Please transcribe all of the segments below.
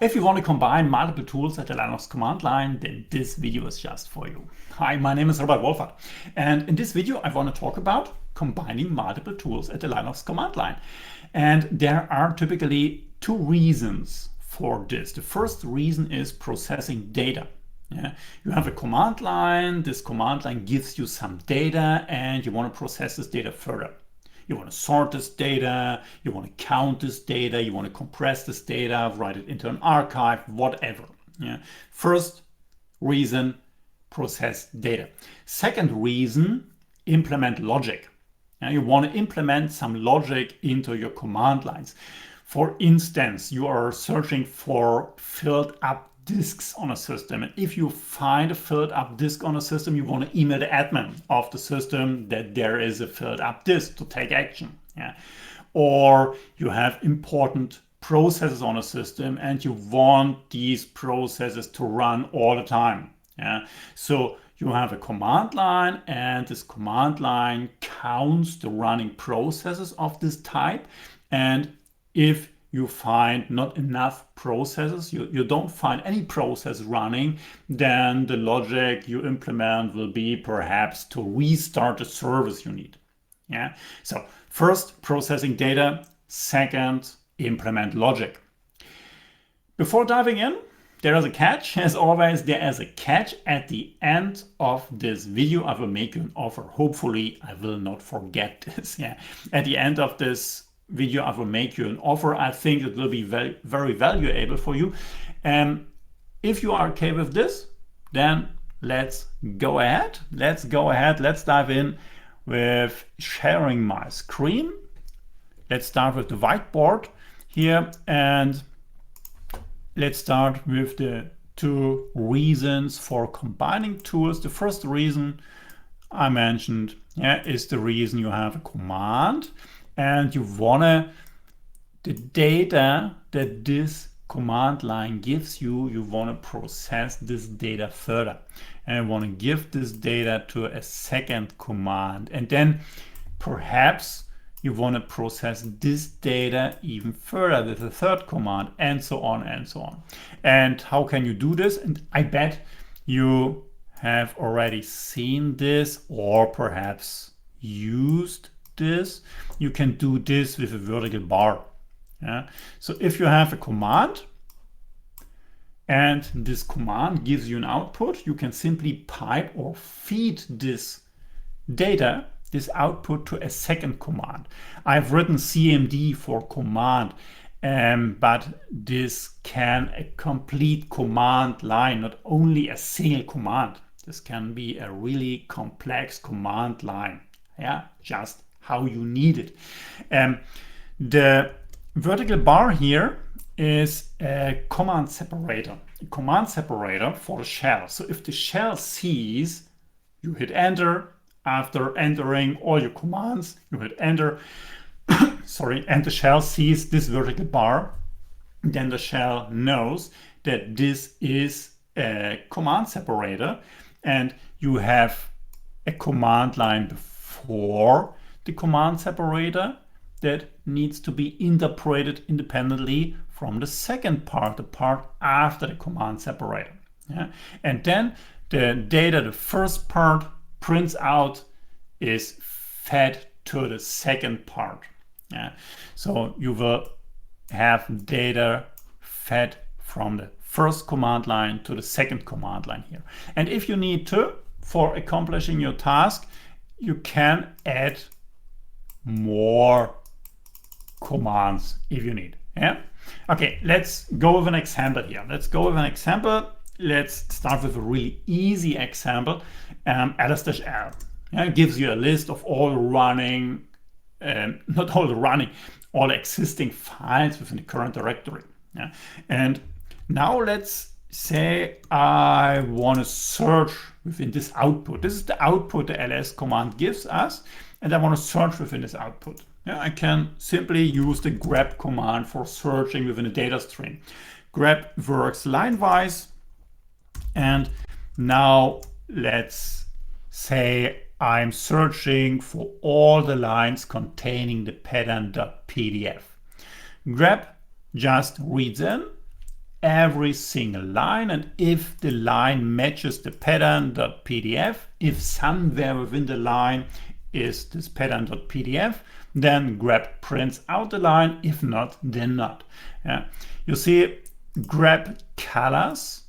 If you want to combine multiple tools at the Linux command line, then this video is just for you. Hi, my name is Robert Wolfert, and in this video I want to talk about combining multiple tools at the Linux command line. And there are typically two reasons for this. The first reason is processing data. You have a command line, this command line gives you some data and you want to process this data further. You want to sort this data, you want to count this data, you want to compress this data, write it into an archive, whatever. First reason, process data. Second reason, implement logic. You want to implement some logic into your command lines. For instance, you are searching for filled up disks on a system, and if you find a filled up disk on a system, you want to email the admin of the system that there is a filled up disk to take action. Or you have important processes on a system and you want these processes to run all the time. So you have a command line, and this command line counts the running processes of this type, and if you find not enough processes, you don't find any process running, then the logic you implement will be perhaps to restart the service you need. So first, processing data. Second, implement logic. Before diving in, there is a catch. As always, there is a catch. At the end of this video, I will make you an offer. Hopefully, I will not forget this. At the end of this video, I will make you an offer. I think it will be very, very valuable for you. If you are okay with this, then let's go ahead. Let's dive in with sharing my screen. Let's start with the whiteboard here, and let's start with the two reasons for combining tools. The first reason I mentioned is the reason you have a command and you want the data that this command line gives you, you want to process this data further. And you want to give this data to a second command. And then perhaps you want to process this data even further with a third command, and so on and so on. And how can you do this? And I bet you have already seen this or perhaps used this. You can do this with a vertical bar. So if you have a command and this command gives you an output, you can simply pipe or feed this data, this output, to a second command. I've written CMD for command, but this can a complete command line, not only a single command. This can be a really complex command line. Just how you need it. The vertical bar here is a command separator for the shell. So if the shell sees you hit enter, after entering all your commands, you hit enter, and the shell sees this vertical bar, then the shell knows that this is a command separator, and you have a command line before the command separator that needs to be interpreted independently from the second part, the part after the command separator. And then the data, the first part prints out, is fed to the second part. So you will have data fed from the first command line to the second command line here. And if you need to, for accomplishing your task, you can add more commands if you need. Okay, let's go with an example here. Let's start with a really easy example. ls-l gives you a list of all existing files within the current directory. And now let's say I want to search within this output. This is the output the ls command gives us, and I want to search within this output. I can simply use the grep command for searching within a data stream. Grep works line-wise, and now let's say I'm searching for all the lines containing the pattern.pdf. Grep just reads in every single line, and if the line matches the pattern.pdf, if somewhere within the line is this pattern.pdf, then grep prints out the line. If not, then not. Yeah. You see, grep colors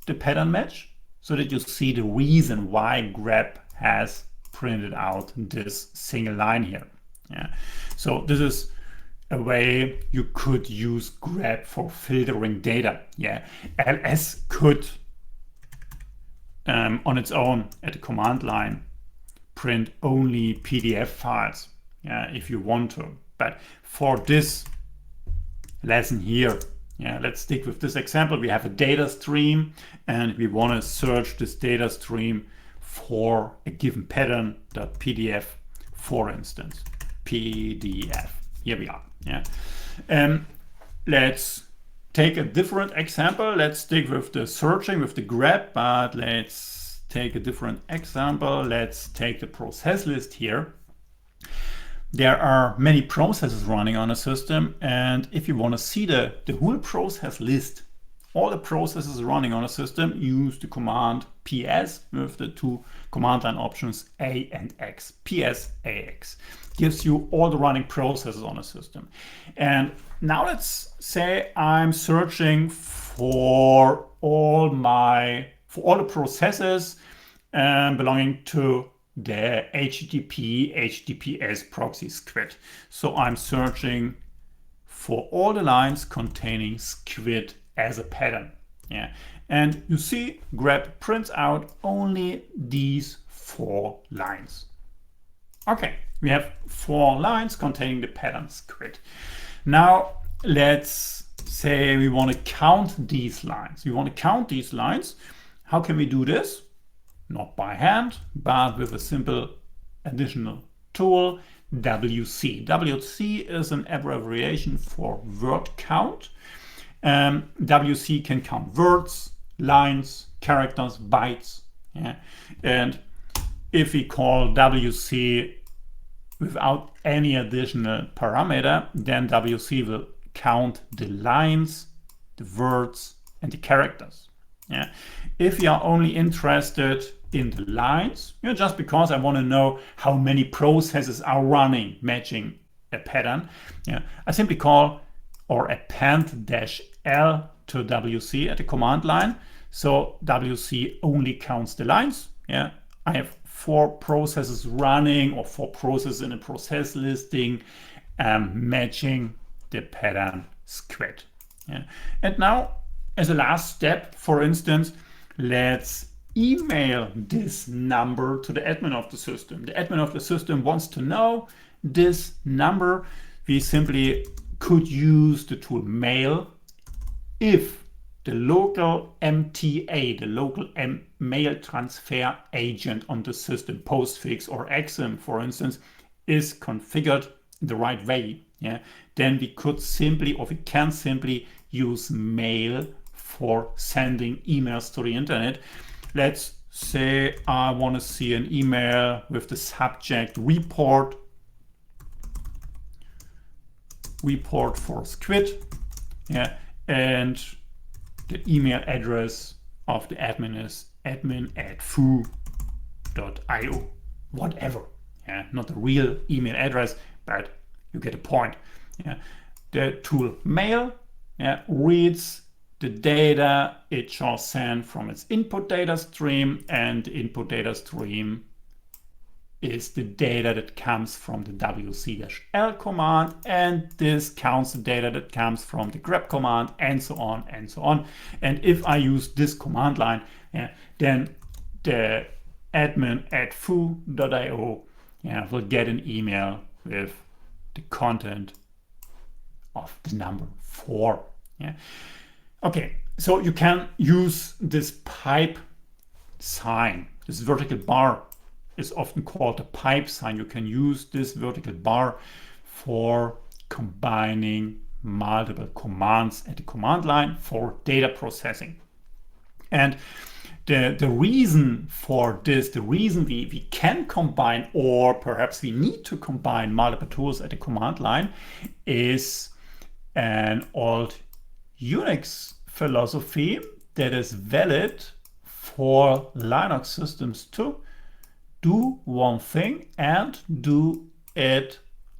the pattern match so that you see the reason why grep has printed out this single line here. Yeah. So this is a way you could use grep for filtering data. Yeah, ls could on its own at the command line print only PDF files, yeah, if you want to. But for this lesson here, yeah, let's stick with this example. We have a data stream and we want to search this data stream for a given pattern.pdf, for instance, PDF. Here we are. Yeah. Let's take a different example. Let's stick with the searching with the grep, but let's take a different example. Let's take the process list here. There are many processes running on a system, and if you want to see the whole process list, all the processes running on a system, use the command ps with the two command line options A and X. PS AX gives you all the running processes on a system. And now let's say I'm searching for all the processes belonging to the HTTP HTTPS proxy squid. So I'm searching for all the lines containing squid as a pattern. Yeah. And you see grep prints out only these 4 lines. Okay, we have 4 lines containing the pattern squid. Now let's say we want to count these lines. We want to count these lines. How can we do this? Not by hand, but with a simple additional tool, WC. WC is an abbreviation for word count. WC can count words, lines, characters, bytes. Yeah. And if we call WC without any additional parameter, then WC will count the lines, the words, and the characters. Yeah. If you are only interested in the lines, just because I want to know how many processes are running matching a pattern, yeah, I simply call or append -L to WC at the command line. So WC only counts the lines. Yeah, I have 4 processes running, or 4 processes in a process listing matching the pattern squid. Yeah. And now, as a last step, for instance, let's email this number to the admin of the system. The admin of the system wants to know this number. We simply could use the tool mail if the local MTA, the local mail transfer agent on the system, Postfix or Exim, for instance, is configured in the right way. Yeah, then we could simply, or we can simply use mail for sending emails to the internet. Let's say I want to see an email with the subject report for squid. Yeah, and the email address of the admin is admin@foo.io, whatever. Yeah, not the real email address, but you get the point. Yeah, the tool mail, yeah, reads the data it shall send from its input data stream, and the input data stream is the data that comes from the WC-L command, and this counts the data that comes from the grep command, and so on and so on. And if I use this command line, yeah, then the admin@foo.io, yeah, will get an email with the content of the number 4. Yeah. Okay, so you can use this pipe sign. This vertical bar is often called a pipe sign. You can use this vertical bar for combining multiple commands at the command line for data processing. And the reason for this, the reason we can combine, or perhaps we need to combine multiple tools at the command line, is an old Unix philosophy that is valid for Linux systems too. Do one thing and do it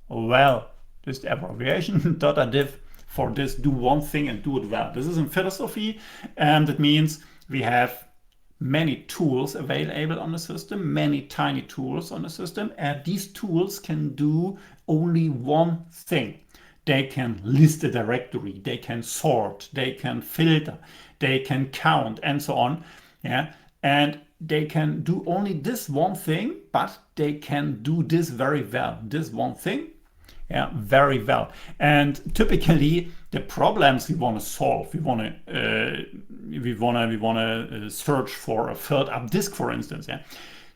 well. This is the abbreviation .div for this: do one thing and do it well. This is in philosophy, and that means we have many tools available on the system, many tiny tools on the system, and these tools can do only one thing. They can list a directory, they can sort, they can filter, they can count, and so on. Yeah, and they can do only this one thing, but they can do this very well. This one thing, yeah, very well. And typically, the problems we want to solve, we want to search for a filled up disk, for instance. Yeah,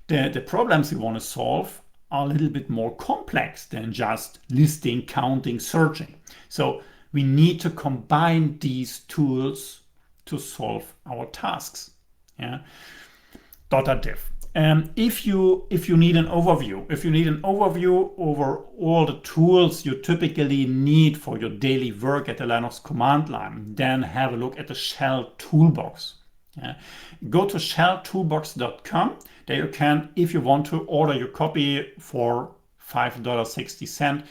the problems we want to solve are a little bit more complex than just listing, counting, searching. So we need to combine these tools to solve our tasks. Yeah, .div. If you need an overview, over all the tools you typically need for your daily work at the Linux command line, then have a look at the Shell Toolbox. Yeah. Go to shelltoolbox.com. There you can, if you want to, order your copy for $5.60.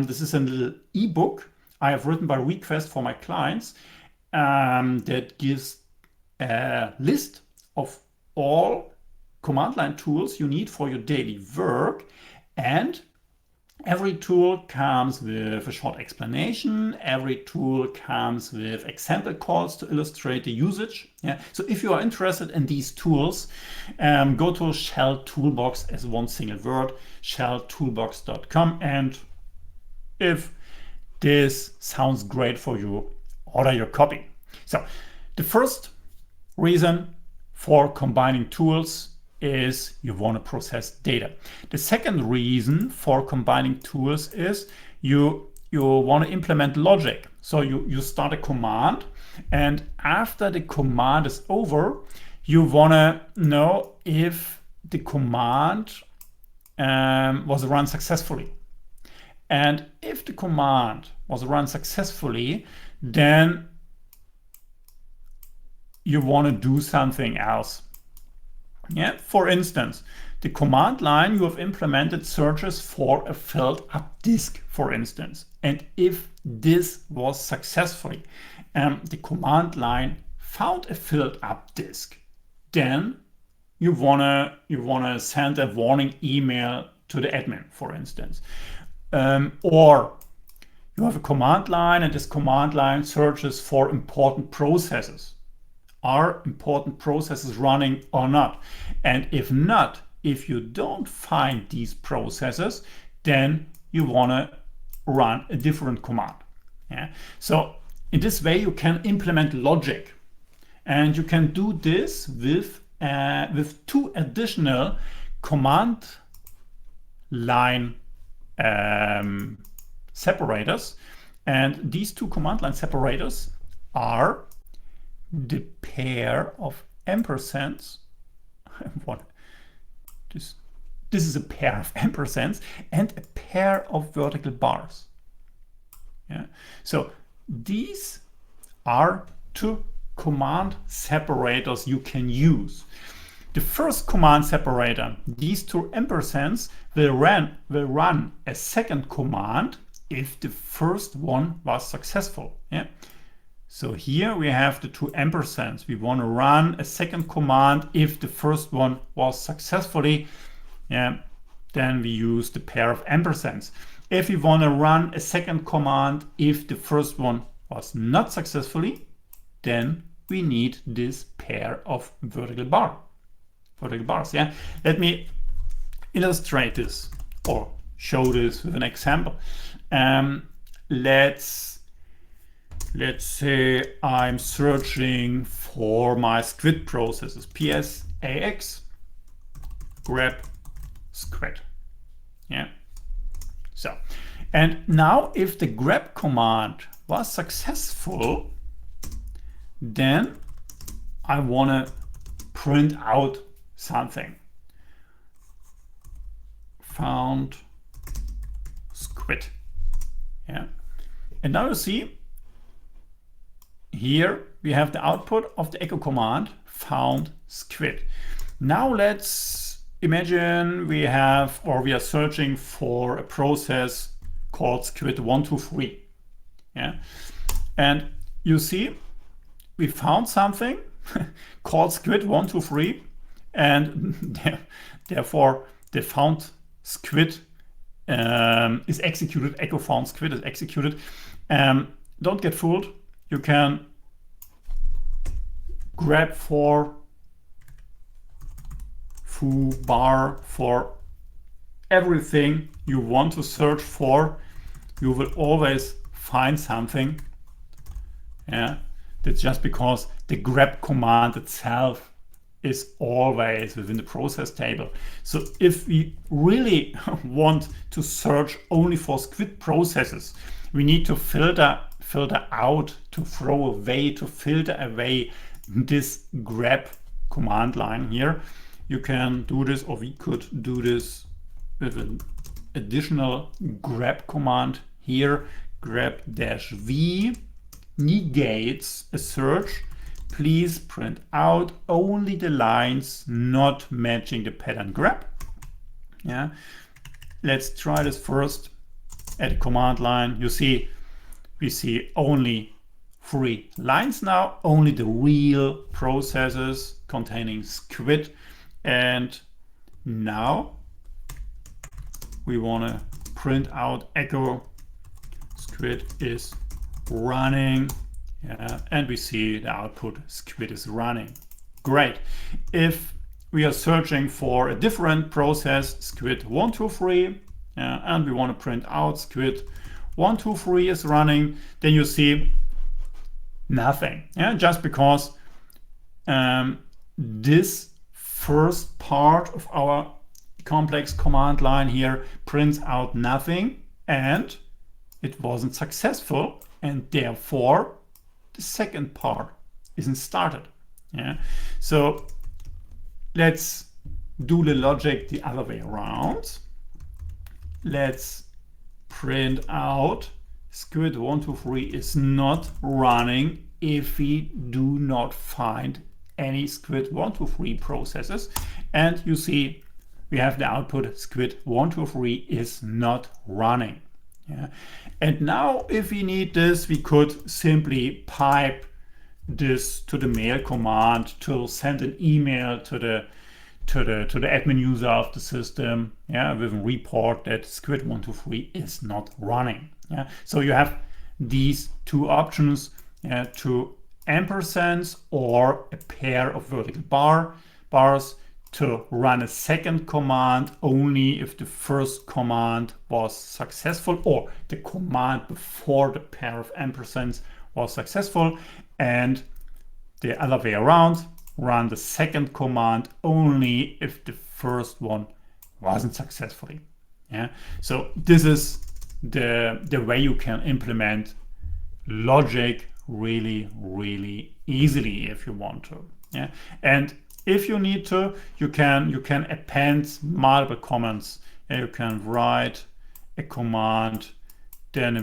This is a little ebook I have written by request for my clients that gives a list of all command line tools you need for your daily work, and every tool comes with a short explanation. Every tool comes with example calls to illustrate the usage. Yeah. So if you are interested in these tools, go to Shell Toolbox as one single word, shelltoolbox.com, and if this sounds great for you, order your copy. So the first reason for combining tools is you want to process data. The second reason for combining tools is you want to implement logic. So you start a command, and after the command is over, you want to know if the command was run successfully. And if the command was run successfully, then you want to do something else. Yeah, for instance, the command line you have implemented searches for a filled up disk, for instance. And if this was successfully, the command line found a filled up disk, then you wanna send a warning email to the admin, for instance. Or you have a command line, and this command line searches for important processes. Are important processes running or not? And if not, if you don't find these processes, then you want to run a different command. Yeah. So in this way, you can implement logic, and you can do this with two additional command line separators. And these two command line separators are the pair of ampersands. This is a pair of ampersands and a pair of vertical bars. Yeah. So these are two command separators you can use. The first command separator, these two ampersands, will run a second command if the first one was successful. Yeah. So here we have the two ampersands. We want to run a second command if the first one was successfully. Yeah, then we use the pair of ampersands. If we want to run a second command if the first one was not successfully, then we need this pair of vertical bars. Yeah. Let me illustrate this or show this with an example. Let's say I'm searching for my squid processes, PSAX, grep, squid. Yeah. So, and now if the grep command was successful, then I want to print out something. Found squid. Yeah. And now you see, here we have the output of the echo command found squid. Now let's imagine we have, or we are searching for a process called squid123. Yeah, and you see we found something called squid123, and therefore the found squid is executed. Echo found squid is executed. Don't get fooled. You can grep for foo bar for everything you want to search for. You will always find something. Yeah, that's just because the grep command itself is always within the process table. So if we really want to search only for squid processes, we need to filter out, to throw away, to filter away this grep command line here. You can do this, or we could do this with an additional grep command here. Grep-v negates a search. Please print out only the lines not matching the pattern grep. Yeah, let's try this first at the command line. You see, we see only 3 lines now, only the real processes containing squid. And now we want to print out echo squid is running. Yeah, and we see the output squid is running. Great. If we are searching for a different process, squid123, and we want to print out squid123 is running, then you see nothing. Yeah, just because this first part of our complex command line here prints out nothing, and it wasn't successful, and therefore the second part isn't started. Yeah, so let's do the logic the other way around. Let's print out squid123 is not running if we do not find any squid123 processes, and you see we have the output squid123 is not running. Yeah. And now if we need this, we could simply pipe this to the mail command to send an email to the admin user of the system, yeah, with a report that squid123 is not running. Yeah. So you have these 2 options, to ampersands or a pair of vertical bars to run a second command only if the first command was successful, or the command before the pair of ampersands was successful, and the other way around, run the second command only if the first one wasn't successfully. Yeah, so this is the way you can implement logic really easily if you want to. Yeah, and if you need to, you can append multiple comments. You can write a command, then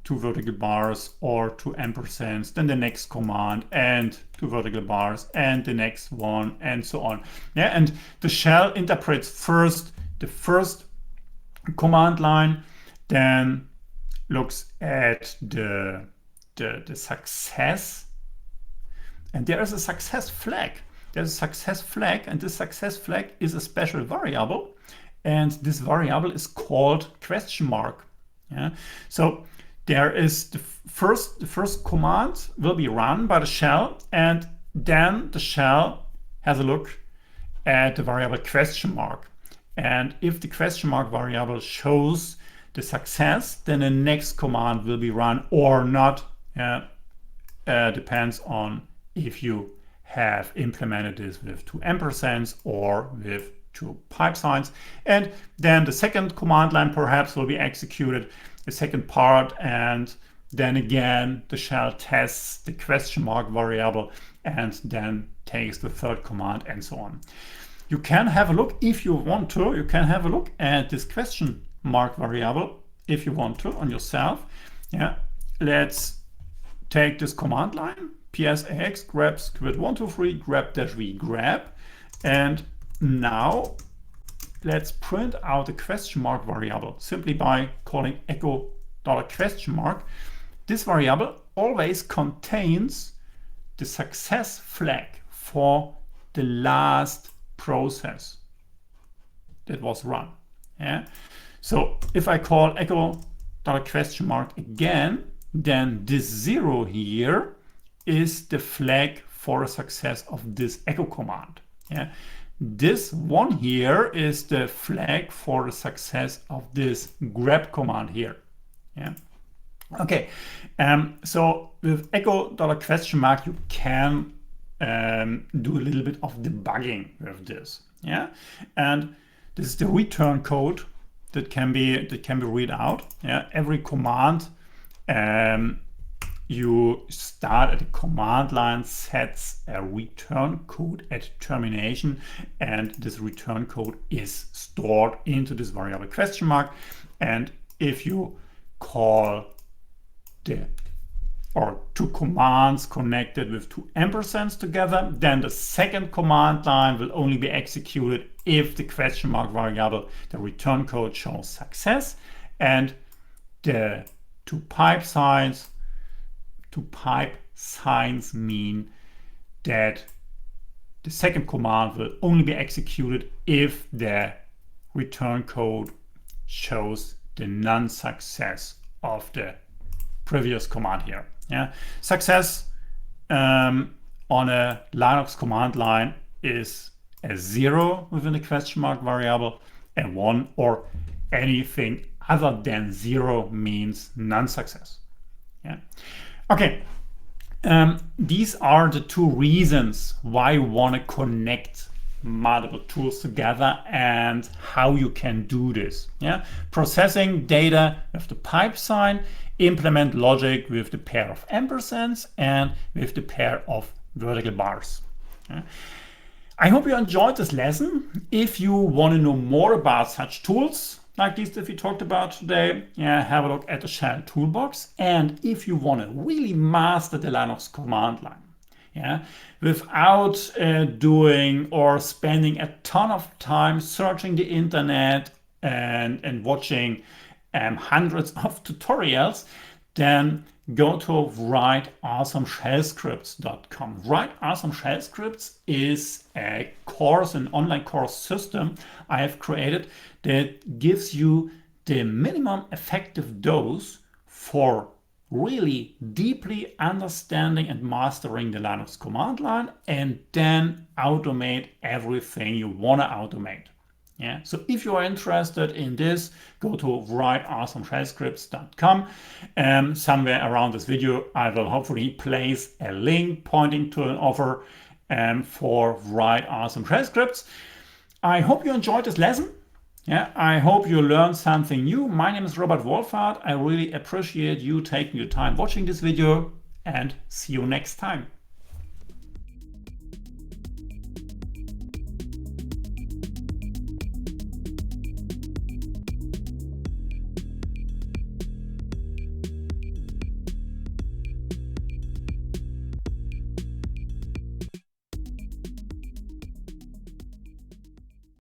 2 vertical bars or 2 ampersands, then the next command and 2 vertical bars and the next one, and so on. Yeah, and the shell interprets first the first command line, then looks at the success, and there is a success flag. There's a success flag, and this success flag is a special variable, and this variable is called question mark. Yeah, so there is the first command will be run by the shell, and then the shell has a look at the variable question mark, and if the question mark variable shows the success, then the next command will be run or not. Depends on if you have implemented this with 2 ampersands or with 2 pipe signs. And then the second command line perhaps will be executed, the second part, and then again the shell tests the question mark variable and then takes the third command, and so on. You can have a look, if you want to, you can have a look at this question mark variable if you want to on yourself. Yeah, let's take this command line, psax grab squid123 grab -v grab, and now let's print out a question mark variable simply by calling echo $question mark. This variable always contains the success flag for the last process that was run. Yeah. So if I call echo $question mark again, then this 0 here is the flag for the success of this echo command. Yeah. This 1 here is the flag for the success of this grab command here. Yeah. Okay. So with echo $question mark, you can do a little bit of debugging with this. Yeah. And this is the return code that can be read out. Yeah. Every command you start at the command line sets a return code at termination, and this return code is stored into this variable question mark. And if you call two commands connected with 2 ampersands together, then the second command line will only be executed if the question mark variable, the return code, shows success, and the two pipe signs mean that the second command will only be executed if the return code shows the non-success of the previous command here. Yeah, success on a Linux command line is a 0 within the question mark variable, and 1 or anything other than 0 means non-success. Yeah. Okay. These are the 2 reasons why you want to connect multiple tools together and how you can do this. Yeah, processing data with the pipe sign, implement logic with the pair of ampersands and with the pair of vertical bars. Yeah. I hope you enjoyed this lesson. If you want to know more about such tools like these that we talked about today, have a look at the Shell Toolbox. And if you want to really master the Linux command line, without doing or spending a ton of time searching the internet and watching hundreds of tutorials, then go to writeawesomeshellscripts.com. Write Awesome Shell Scripts is a course, an online course system I have created that gives you the minimum effective dose for really deeply understanding and mastering the Linux command line, and then automate everything you want to automate. Yeah, so if you are interested in this, go to writeawesomeshellscripts.com. Somewhere around this video, I will hopefully place a link pointing to an offer for Write Awesome Shell Scripts. I hope you enjoyed this lesson. Yeah, I hope you learned something new. My name is Robert Wohlfahrt. I really appreciate you taking your time watching this video, and see you next time.